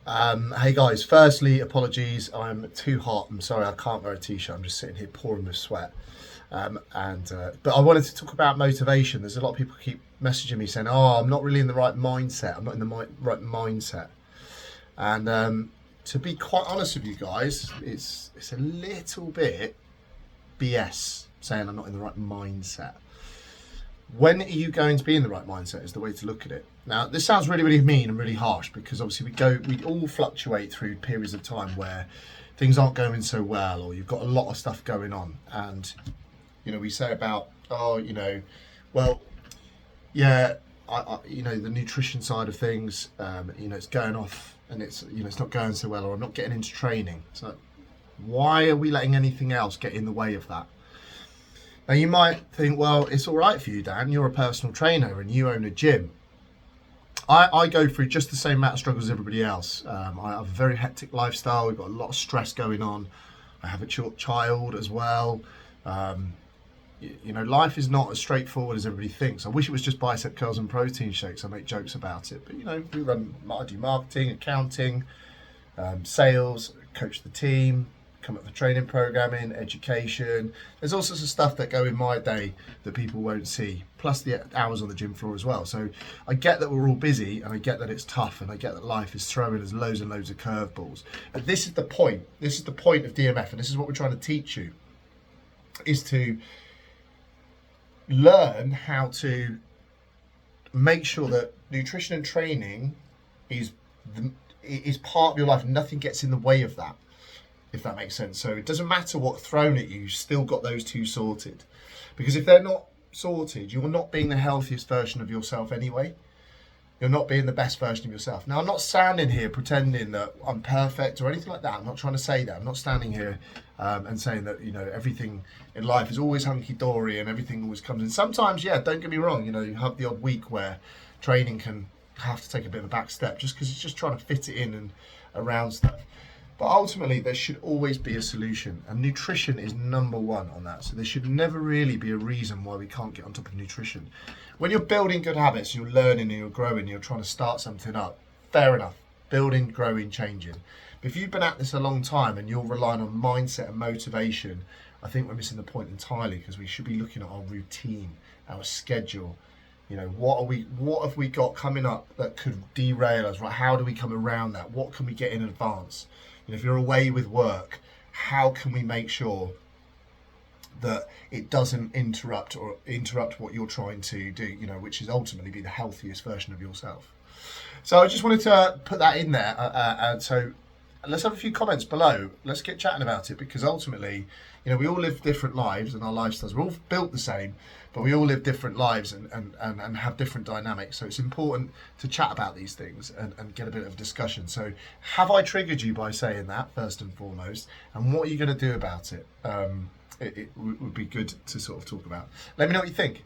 Hey guys, firstly, apologies. I'm too hot. I'm sorry, I can't wear a t-shirt. I'm just sitting here pouring with sweat. But I wanted to talk about motivation. There's a lot of people keep messaging me saying, "Oh, I'm not really in the right mindset. I'm not in the right mindset." And to be quite honest with you guys, it's a little bit BS saying I'm not in the right mindset. When are you going to be in the right mindset is the way to look at it. Now, this sounds really, really mean and really harsh because obviously we all fluctuate through periods of time where things aren't going so well, or you've got a lot of stuff going on. And, we say about, well, yeah, the nutrition side of things, it's going off and it's not going so well, or I'm not getting into training. So why are we letting anything else get in the way of that? Now, you might think, well, it's all right for you, Dan. You're a personal trainer and you own a gym. I go through just the same amount of struggles as everybody else. I have a very hectic lifestyle. We've got a lot of stress going on. I have a child as well. Life is not as straightforward as everybody thinks. I wish it was just bicep curls and protein shakes. I make jokes about it. But, I do marketing, accounting, sales, coach the team, come up with training programming, education. There's all sorts of stuff that go in my day that people won't see, plus the hours on the gym floor as well. So I get that we're all busy, and I get that it's tough, and I get that life is throwing us loads and loads of curveballs. But this is the point. This is the point of DMF, and this is what we're trying to teach you, is to learn how to make sure that nutrition and training is part of your life. Nothing gets in the way of that, if that makes sense. So it doesn't matter what's thrown at you, you've still got those two sorted. Because if they're not sorted, you're not being the healthiest version of yourself anyway. You're not being the best version of yourself. Now, I'm not standing here pretending that I'm perfect or anything like that. I'm not trying to say that. I'm not standing here and saying that, everything in life is always hunky-dory and everything always comes in. Sometimes, yeah, don't get me wrong, you have the odd week where training can have to take a bit of a back step just because it's just trying to fit it in and around stuff. But ultimately, there should always be a solution, and nutrition is number one on that. So there should never really be a reason why we can't get on top of nutrition. When you're building good habits, you're learning and you're growing, you're trying to start something up, fair enough. Building, growing, changing. But if you've been at this a long time and you're relying on mindset and motivation, I think we're missing the point entirely, because we should be looking at our routine, our schedule. What have we got coming up that could derail us, right? How do we come around that? What can we get in advance? If you're away with work, how can we make sure that it doesn't interrupt what you're trying to do, which is ultimately be the healthiest version of yourself. So I just wanted to put that in there. And so let's have a few comments below. Let's get chatting about it, because ultimately, we all live different lives, and our lifestyles, we're all built the same, but we all live different lives and have different dynamics. So it's important to chat about these things and get a bit of discussion. So have I triggered you by saying that, first and foremost? And what are you going to do about it? It would be good to sort of talk about. Let me know what you think.